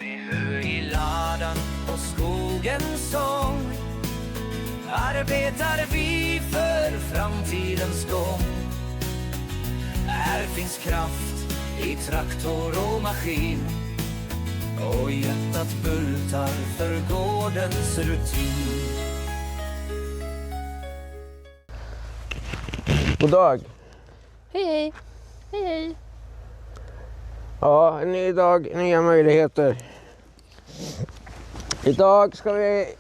Med hö i ladan och skogens sång arbetar vi för framtidens gång. Här finns kraft i traktor och maskin och hjärtat bultar för gårdens rutin. God dag. Hej hej. Hej hej. Ja, en ny dag, nya möjligheter. Idag ska vi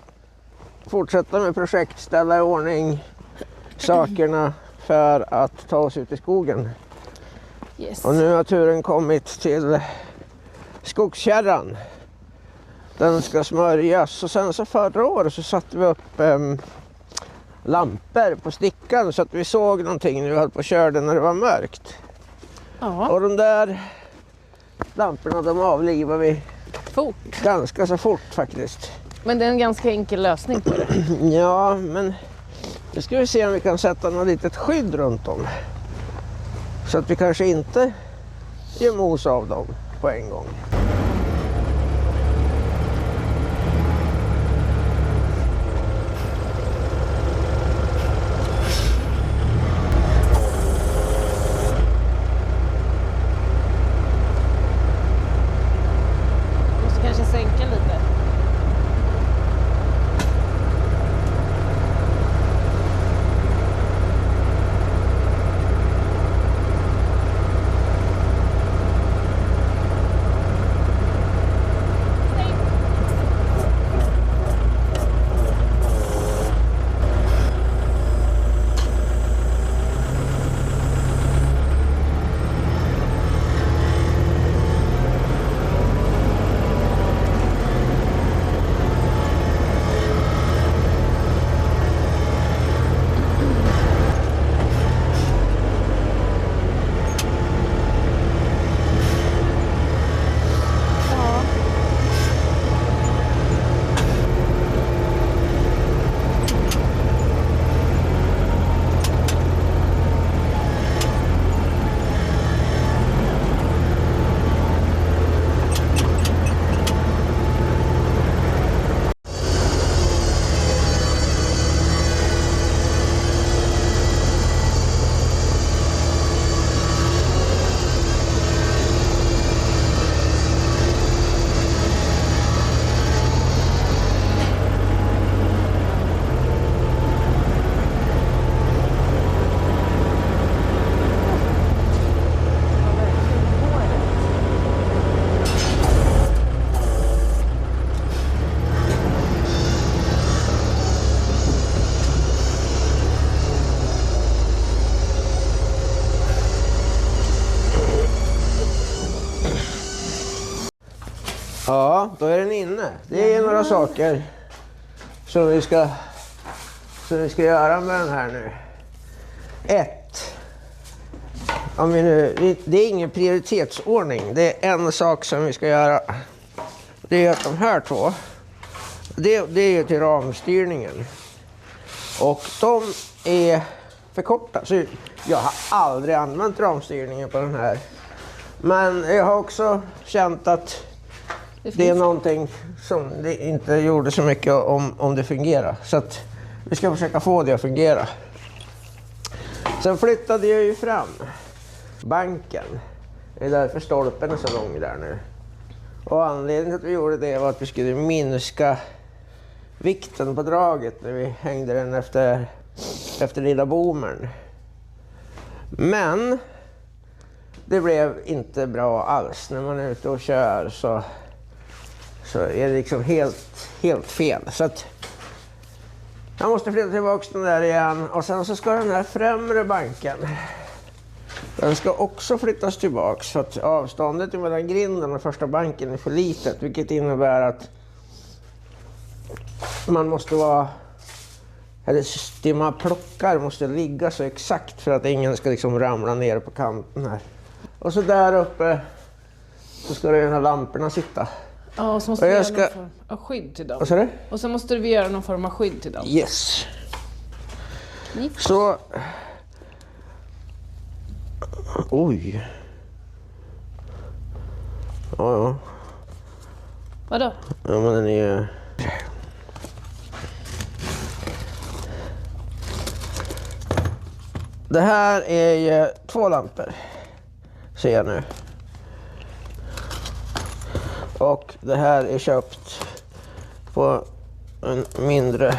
fortsätta med projekt, ställa i ordning sakerna för att ta oss ut i skogen. Yes. Och nu har turen kommit till skogskärran. Den ska smörjas och sen så förra året så satte vi upp lampor på stickan så att vi såg någonting när vi höll på och körde när det var mörkt. Ja, Och de där lamporna de avlivar vi fort. ganska så fort faktiskt. Men det är en ganska enkel lösning på det. Ja, men nu ska vi se om vi kan sätta något litet skydd runt om. Så att vi kanske inte gör mos av dem på en gång. Måste kanske sänka lite. Ja, då är den inne. Det är några saker som vi ska göra med den här nu. 1. Det är ingen prioritetsordning. Det är en sak som vi ska göra. Det är att de här två. Det är ju till ramstyrningen. Och de är för korta. Så jag har aldrig använt ramstyrningen på den här. Men jag har också känt att det är någonting som det inte gjorde så mycket om det fungerar. Så att vi ska försöka få det att fungera. Sen flyttade jag ju fram banken. Det är därför stolpen är så lång där nu. Och anledningen till att vi gjorde det var att vi skulle minska vikten på draget när vi hängde den efter lilla bomern. Men det blev inte bra alls. När man är ute och kör så är det liksom helt fel. Så att jag måste flytta tillbaka den där igen. Och sen så ska den här främre banken, den ska också flyttas tillbaka. Så att avståndet mellan grinden och första banken är för litet. Vilket innebär att man måste vara, eller det man plockar måste ligga så exakt för att ingen ska liksom ramla ner på kanten här. Och så där uppe så ska de här lamporna sitta. Ja, och så måste vi göra någon form av skydd till dem. Vad sa du? Och så måste vi göra någon form av skydd till dem. Yes. Nice. Så. Oj. Ja. Vadå? Ja, men den är ju... Det här är ju 2 lampor. Ser jag nu. Och det här är köpt på en mindre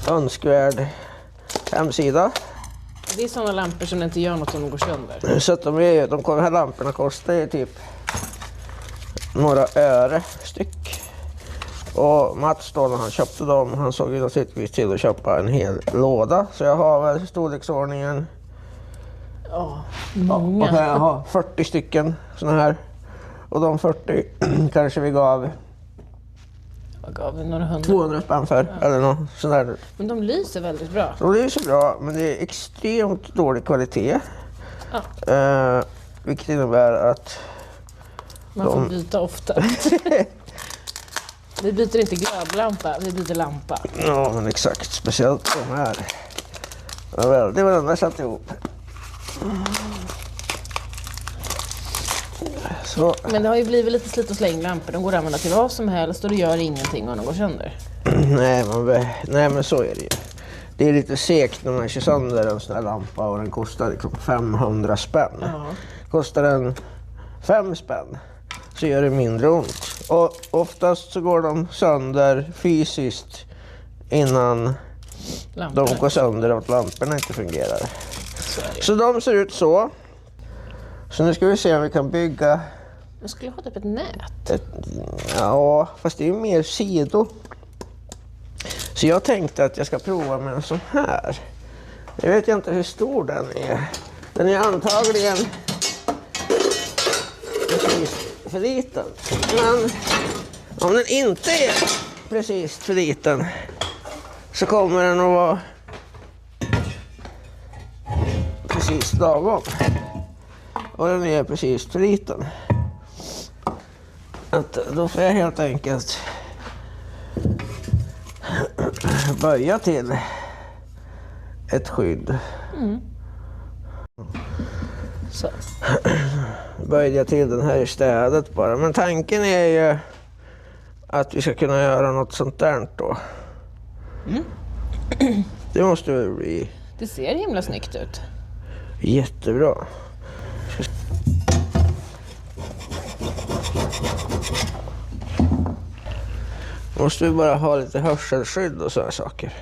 önskvärd hemsida. Det är sådana lampor som inte gör något om de går sönder. Så att de här lamporna kostar ju typ några öre styck. Och Mats då, när han köpte dem, han såg ju naturligtvis till att köpa en hel låda. Så jag har väl storleksordningen. Ja, Och många. jag har 40 stycken såna här. Och de 40 kanske vi gav Vad gav vi? Några 100? 200 spänn för. Eller något sånt där. Men de lyser väldigt bra. Och det är så bra, men det är extremt dålig kvalitet. Ja. Vilket innebär att Man får byta ofta. Vi byter inte glödlampa, vi byter lampa. ja, men exakt. Speciellt de här. Ja, väl, det var den jag satt ihop. Så. Men det har ju blivit lite slit och slänglampor. De går att använda till vad som helst och det gör ingenting om de går sönder. Nej, men så är det ju. Det är lite segt när man kör sönder en sån här lampa och den kostar liksom 500 spänn. Ja. Kostar den 5 spänn så gör det mindre ont. Och oftast så går de sönder fysiskt innan de går sönder av att lamporna inte fungerar. Så de ser ut så. Så nu ska vi se om vi kan bygga Jag skulle ha typ ett nät. ja, fast det är ju mer sidor. Så jag tänkte att jag ska prova med en sån här. Jag vet inte hur stor den är. Den är antagligen precis för liten. Men om den inte är precis för liten så kommer den att vara precis lagom. Och den är precis för liten. Att då får jag helt enkelt böja till ett skydd. Så. Böjde jag till den här i städet bara. Men tanken är ju att vi ska kunna göra något sånt där då. Det måste väl bli Det ser himla snyggt ut. jättebra. Måste vi bara ha lite hörselskydd och sådana saker.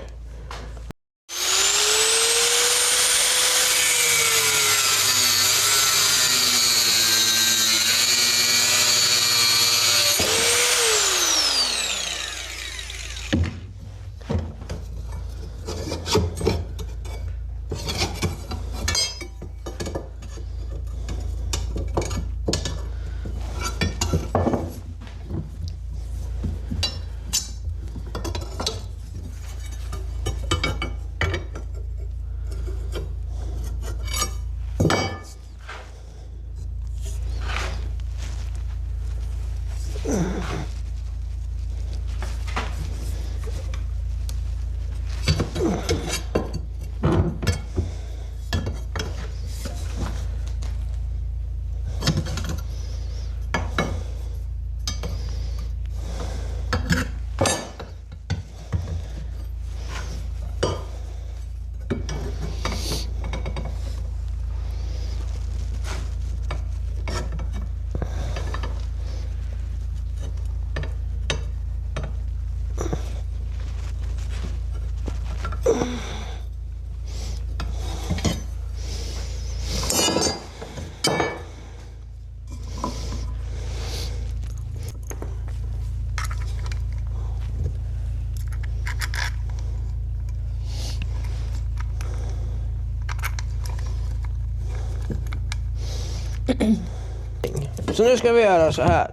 Så nu ska vi göra så här.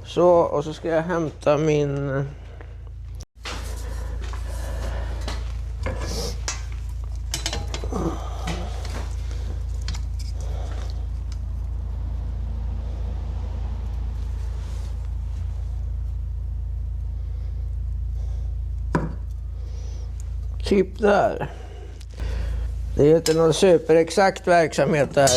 Så och så ska jag hämta min typ där. Det är inte någon superexakt verksamhet där.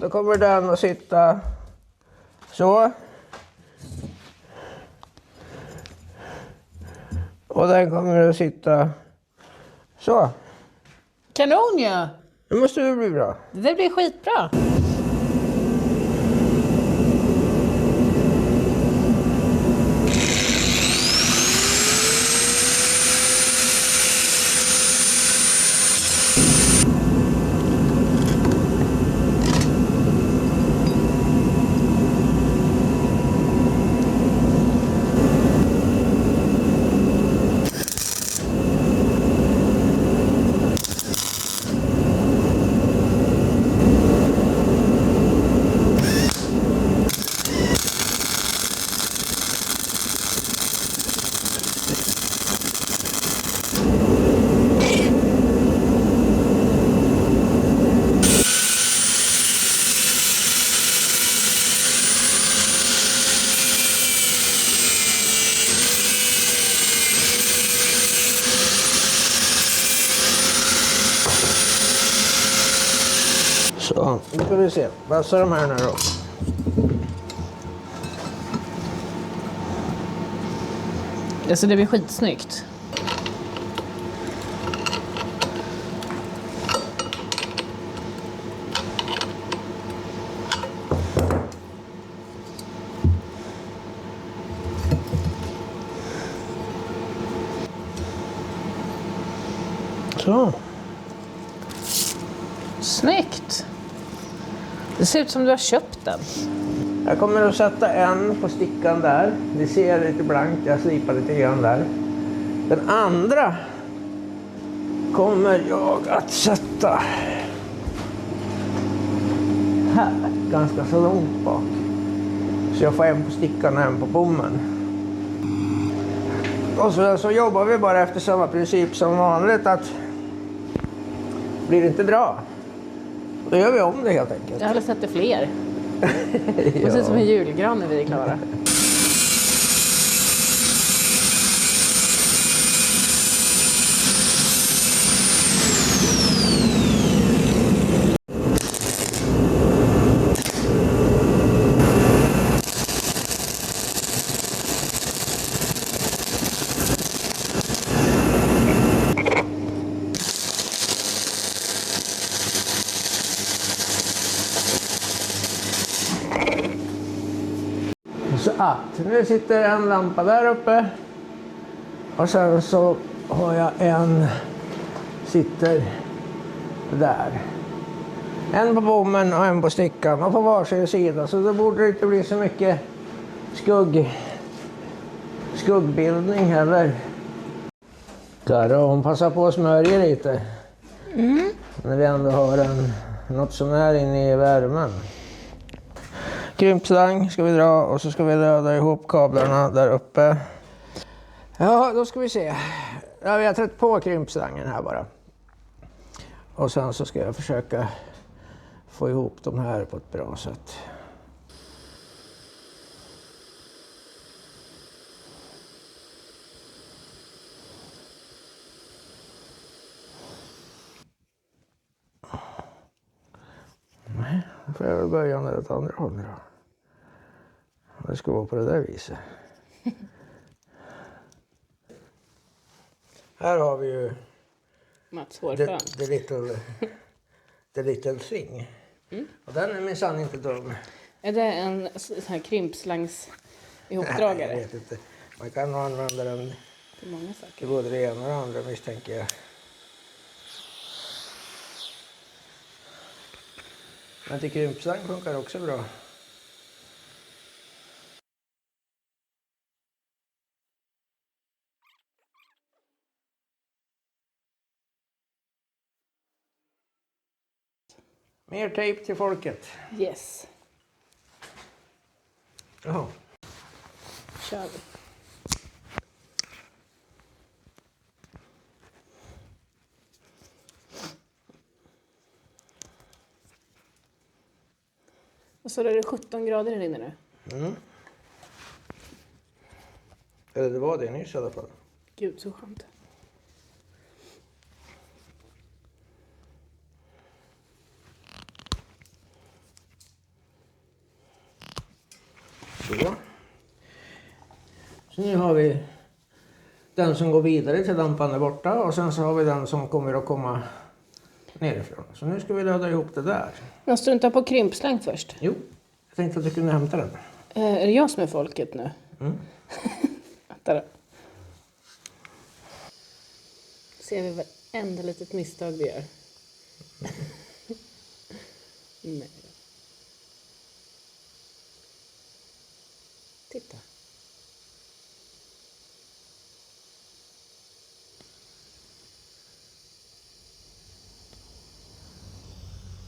Då kommer den att sitta så. Och den kommer att sitta så. Kanon ju! Det måste ju bli bra. Det blir skitbra. Så, nu ska vi se. Passar de här nu då? Alltså det blir skitsnyggt. Så. Snyggt. Det ser ut som du har köpt den. Jag kommer att sätta en på stickan där. Det ser lite blankt, jag slipar lite grann där. Den andra kommer jag att sätta här, ganska så långt bak. Så jag får en på stickan och en på bommen. Och så jobbar vi bara efter samma princip som vanligt, att blir det inte bra, då gör vi om det helt enkelt. Jag hade sett det fler. Det ser ut som en julgran när vi är klara. Så att nu sitter en lampa där uppe och sen så har jag en sitter där. En på bommen och en på stickan och på varsin sida, så då borde det inte bli så mycket skuggbildning heller. Där hon passar på att smörja lite. När vi ändå har något som är inne i värmen. Krympslang ska vi dra och så ska vi löda ihop kablarna där uppe. Ja, då ska vi se. Ja, vi har trätt på krympslangen här bara. Och sen så ska jag försöka få ihop de här på ett bra sätt. Nej, då får jag väl börja med ett andra håll då. Det ska vara på det där viset. Här har vi ju Mats hårfön. the little thing. Och den är minsann inte dum. Är det en sån här krympslangs ihopdragare? Jag vet inte. Man kan nog använda den Till många till saker. både det ena och det andra, misstänker jag. Men till krympslang funkar också bra. Mer tejp till folket. Yes. Jaha. Kör vi. Och så är det 17 grader här inne nu. Eller det var det nyss i alla fall. Gud så skönt. Så nu har vi den som går vidare till lampan där borta och sen så har vi den som kommer att komma nerifrån. Så nu ska vi ladda ihop det där. Måste du inte ha på krympsläng först? Jo, jag tänkte att du kunde hämta den. Är det jag som är folket nu? Mm. Vänta då. Ser vi varenda litet misstag vi gör? Nej. Titta.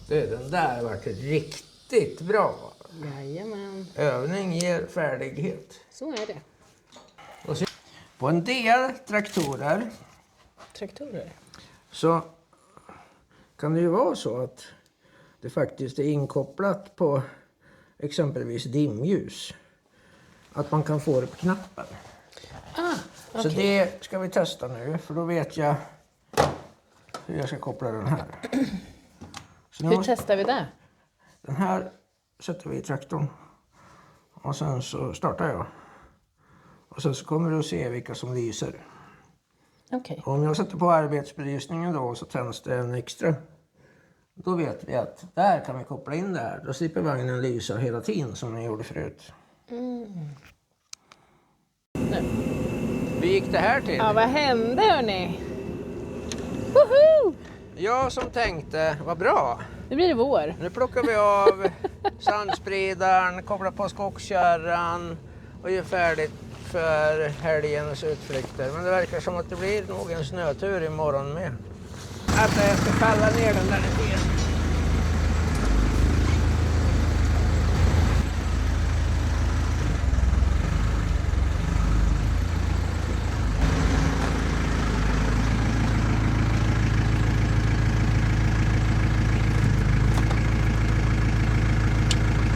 Den där var riktigt bra. Jajamän. Övning ger färdighet. Så är det. Och så, på en del traktorer Traktorer. så kan det ju vara så att det faktiskt är inkopplat på exempelvis dimljus. Att man kan få det på knappen. Ah, Så okej. det ska vi testa nu, för då vet jag hur jag ska koppla den här. Så nu Hur måste, testar vi det? den här sätter vi i traktorn. Och sen så startar jag. Och sen så kommer du att se vilka som lyser. Okej. Om jag sätter på arbetsbelysningen då så tänds det en extra. Då vet vi att där kan vi koppla in det här. Då slipper vagnen lysa hela tiden som den gjorde förut. Hur gick det här till? Ja, vad hände hörni? Woho! Jag som tänkte, vad bra. Nu blir det vår. Nu plockar vi av sandspridaren, kopplar på skogskärran och gör färdigt för helgens utflykter. Men det verkar som att det blir nog en snötur imorgon med. Att jag ska falla ner den där lite.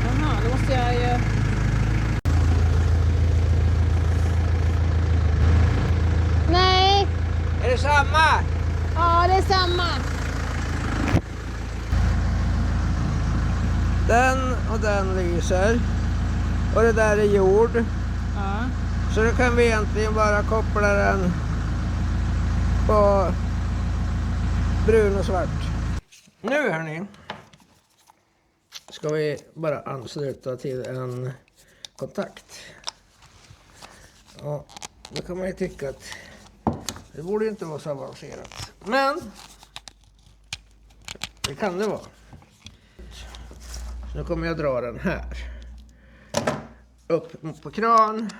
Jaha, då måste jag ju... Nej! Är det samma? Ja, det är samma. Den och den lyser. Och det där är jord. Ja. Så då kan vi egentligen bara koppla den på brun och svart. Nu hörni ska vi bara ansluta till en kontakt. Ja, då kan man ju tycka att det borde inte vara så avancerat. Men det kan det vara. Så nu kommer jag dra den här. Upp på kran.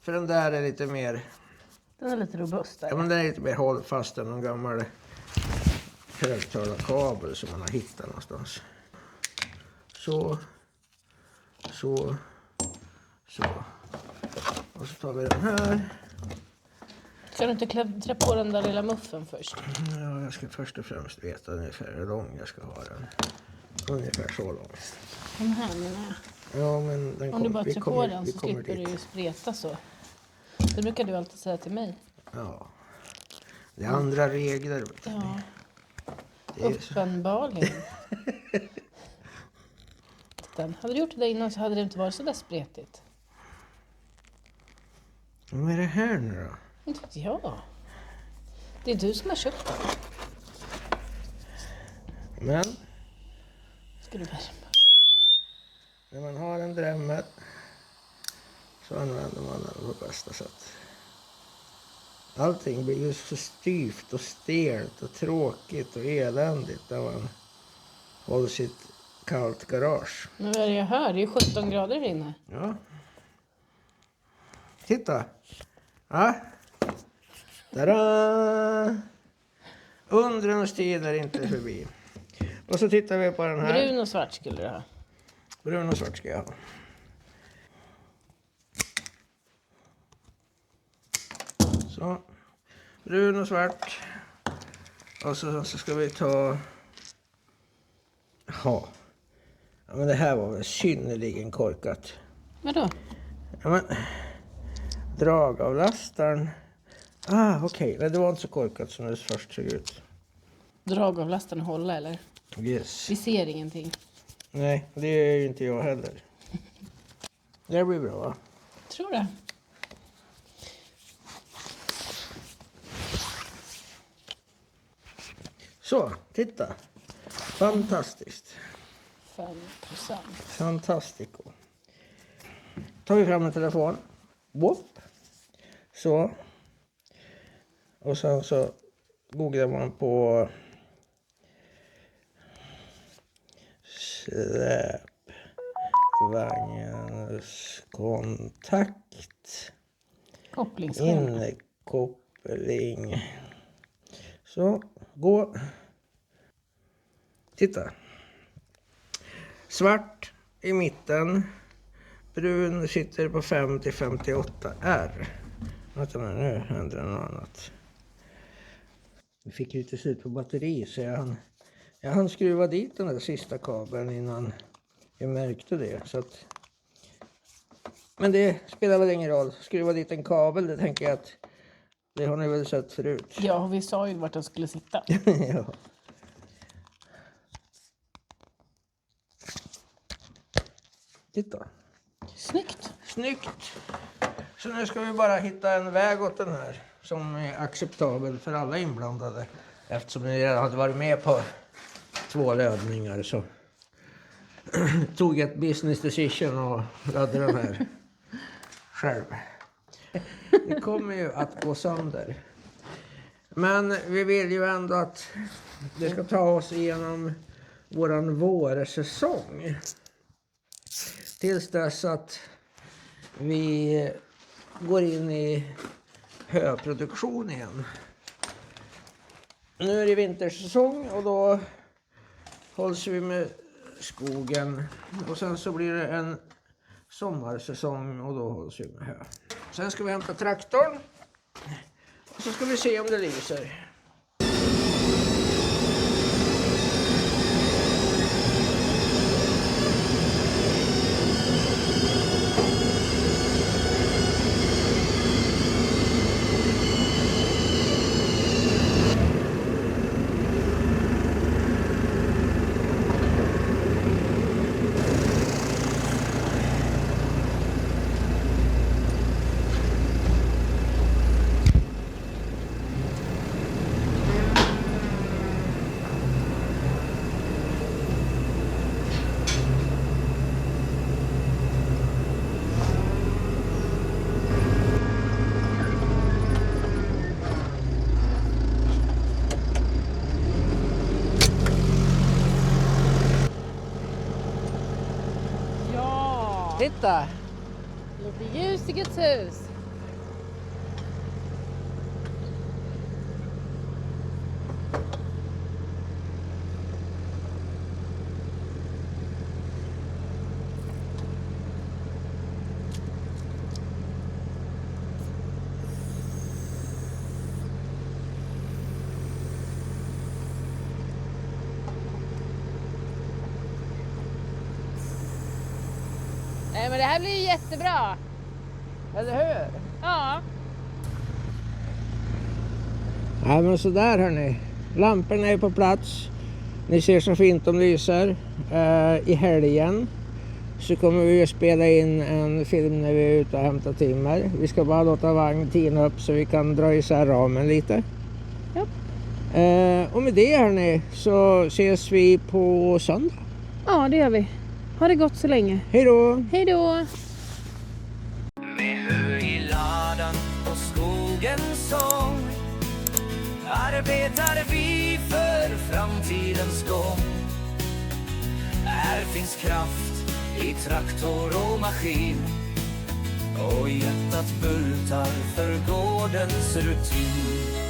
För den där är lite mer... Den är lite robust där. Ja, men den är lite mer hållfast än någon gammal högtalarkabel som man har hittat någonstans. Så. Och så tar vi den här. Ska du inte trä på den där lilla muffen först? Ja, jag ska först och främst veta ungefär hur lång jag ska ha den. Ungefär så lång. Den här menar jag. Ja, men den Om du bara vi trär på kommer- den vi så kommer slipper dit. du ju spreta så. Det brukar du alltid säga till mig. Ja. Det är andra regler. vet du. Ja, Det är så. uppenbarligen. Den. Hade du gjort det innan så hade det inte varit så där spretigt. Vad är det här nu då? Inte vet jag. Det är du som har köpt den. Men Ska du värma? när man har en drömmel så använder man den på bästa sätt. Allting blir ju så styvt och stelt och tråkigt och eländigt när man håller sitt kallt garage. Men vad är det jag hör? Det är ju 17 grader här inne. Ja. Titta. Ja. Tada! Undrens tid är inte förbi. Och så tittar vi på den här. Brun och svart skulle du ha. Brun och svart ska jag ha. Så. Brun och svart. Och så ska vi ta... Ja. Ja, men det här var väl synnerligen korkat. Vadå? Ja, men... Dragavlastaren. Okej. Nej, det var inte så korkat som det först såg ut. Dragavlastaren hålla eller? Yes. Vi ser ingenting. Nej, det är ju inte jag heller. Det blir bra, va? Tror det. Så, titta. Fantastiskt. 5%. Fantastico. Tar vi fram en telefon. Whoop. Så. Och sen så googlar man på släpvagnens kontakt. Kopplingsskärm. Inkoppling. Så, gå. Titta. Svart i mitten. Brun sitter på 5-58 R. Vänta nu händer det något annat. Vi fick ju till slut på batteri så jag hann skruva dit den där sista kabeln innan jag märkte det. Så att, men det spelar väl ingen roll. Skruva dit en kabel, det tänker jag att det har ni väl sett förut. Ja, vi sa ju vart den skulle sitta. Ja. Titta. Snyggt. Snyggt. Så nu ska vi bara hitta en väg åt den här som är acceptabel för alla inblandade. Eftersom ni redan hade varit med på 2 lödningar så tog jag ett business decision och lödde den här själv. Det kommer ju att gå sönder. Men vi vill ju ändå att det ska ta oss igenom våran vårsäsong. Tills dess att vi går in i höproduktion igen. Nu är det vintersäsong och då hålls vi med skogen. Och sen så blir det en sommarsäsong och då hålls vi med hö. Sen ska vi hämta traktorn. Och så ska vi se om det lyser. Ja! Titta! Lite ljus i Guds hus. Nej, men det här blir ju jättebra. Eller hur? Ja. Ja men sådär hörni. Lamporna är på plats. Ni ser så fint de lyser. I helgen så kommer vi att spela in en film när vi är ute och hämtar timmer. Vi ska bara låta vagn tina upp så vi kan dra isär ramen lite. Ja. Och med det hörni så ses vi på söndag. Ja, det gör vi. Ha det gott så länge. Hej då! Hej då! Med hö i ladan och skogens sång arbetar vi för framtidens gång. Här finns kraft i traktor och maskin och hjärtat bultar för gårdens rutin.